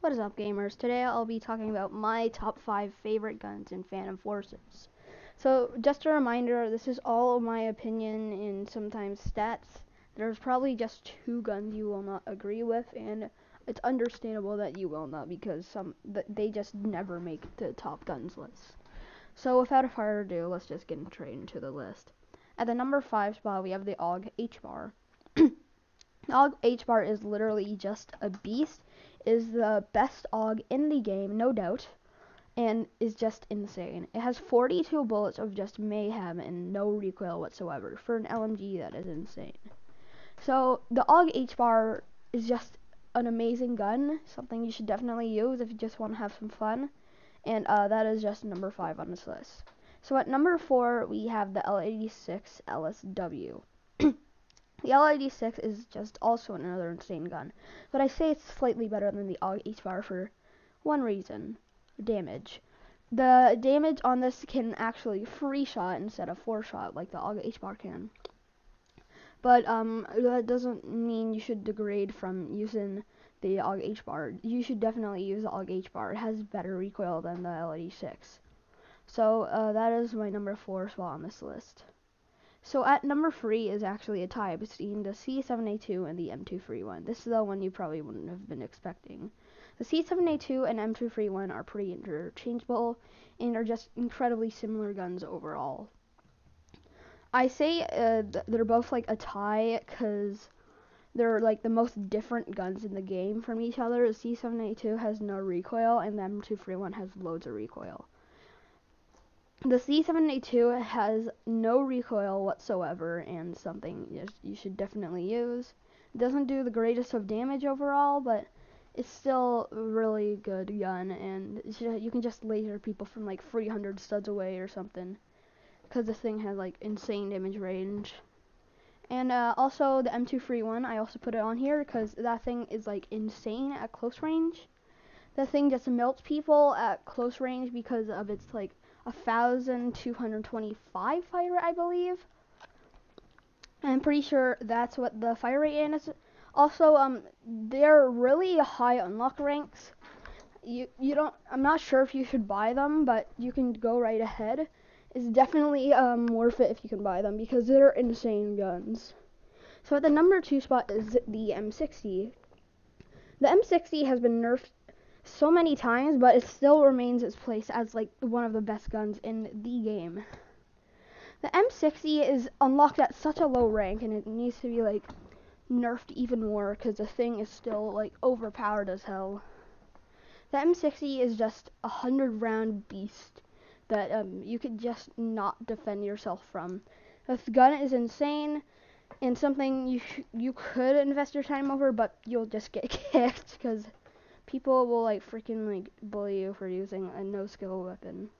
What is up, gamers? Today I'll be talking about my top 5 favorite guns in Phantom Forces. So, just a reminder, this is all of my opinion and sometimes stats. There's probably just 2 guns you will not agree with, and it's understandable that you will not because they just never make the top guns list. So, without further ado, let's just get straight into the list. At the number 5 spot, we have the Hbar. Hbar is literally just a beast, is the best AUG in the game, no doubt, and is just insane. It has 42 bullets of just mayhem and no recoil whatsoever. For an LMG, that is insane. So, the AUG Hbar is just an amazing gun, something you should definitely use if you just want to have some fun, and that is just number 5 on this list. So, at number 4, we have the L86 LSW. The L86 is just also another insane gun, but I say it's slightly better than the AUG Hbar for one reason: damage. The damage on this can actually 3-shot instead of 4-shot like the AUG Hbar can. But that doesn't mean you should degrade from using the AUG Hbar. You should definitely use the AUG Hbar. It has better recoil than the L86. So that is my number 4 spot on this list. So at number 3 is actually a tie between the C7A2 and the M231. This is the one you probably wouldn't have been expecting. The C7A2 and M231 are pretty interchangeable and are just incredibly similar guns overall. I say they're both like a tie because they're like the most different guns in the game from each other. The C7A2 has no recoil and the M231 has loads of recoil. The C7A2 has no recoil whatsoever and something you should definitely use. It doesn't do the greatest of damage overall, but it's still a really good gun, and you can just laser people from like 300 studs away or something, because the thing has like insane damage range. And also the M231, I also put it on here because that thing is like insane at close range. That thing just melts people at close range because of its like 1,225 fire rate, I believe. I'm pretty sure that's what the fire rate is. Also, they're really high unlock ranks. I'm not sure if you should buy them, but you can go right ahead. It's definitely worth it if you can buy them because they're insane guns. So at the number 2 spot is the M60. The M60 has been nerfed so many times, but it still remains its place as like one of the best guns in the game. The M60 is unlocked at such a low rank, and it needs to be like nerfed even more because the thing is still like overpowered as hell. The M60 is just a 100-round beast that you could just not defend yourself from. This gun is insane and something you could invest your time over, but you'll just get kicked because people will like freaking like bully you for using a no skill weapon.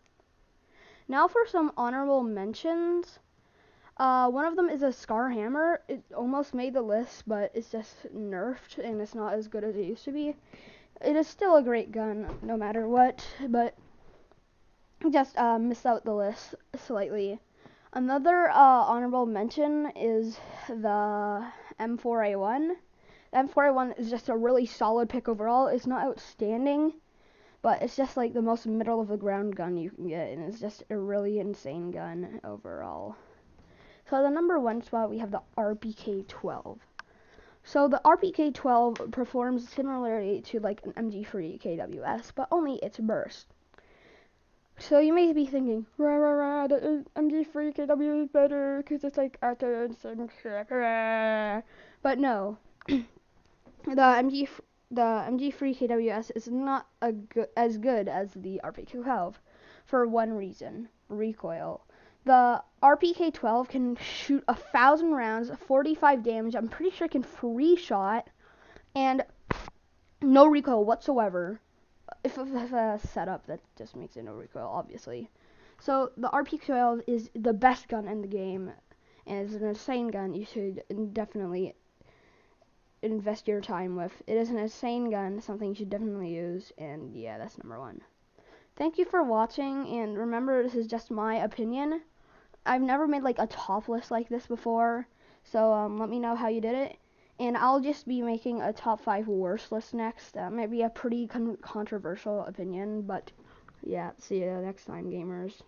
Now for some honorable mentions. One of them is a Scar Hammer. It almost made the list, but it's just nerfed and it's not as good as it used to be. It is still a great gun no matter what, but just missed out the list slightly. Another honorable mention is the M4A1. The M4A1 is just a really solid pick overall. It's not outstanding, but it's just like the most middle of the ground gun you can get, and it's just a really insane gun overall. So the number 1 spot, we have the RPK-12. So the RPK-12 performs similarly to like an MG3 KWS, but only it's burst. So you may be thinking, the MG3 KW is better because it's like after and some crap. But no, the MG3 KWS is not as good as the RPK-12 for one reason: recoil. The RPK-12 can shoot 1,000 rounds, 45 damage. I'm pretty sure it can 3-shot, and no recoil whatsoever. If a setup that just makes it no recoil, obviously. So the RPK-12 is the best gun in the game, and it's an insane gun you should definitely invest your time with. It is an insane gun, something you should definitely use, and yeah, that's number 1. Thank you for watching, and remember, this is just my opinion. I've never made like a top list like this before, so let me know how you did it. And I'll just be making a top 5 worst list next. That might be a pretty controversial opinion, but yeah, see you next time, gamers.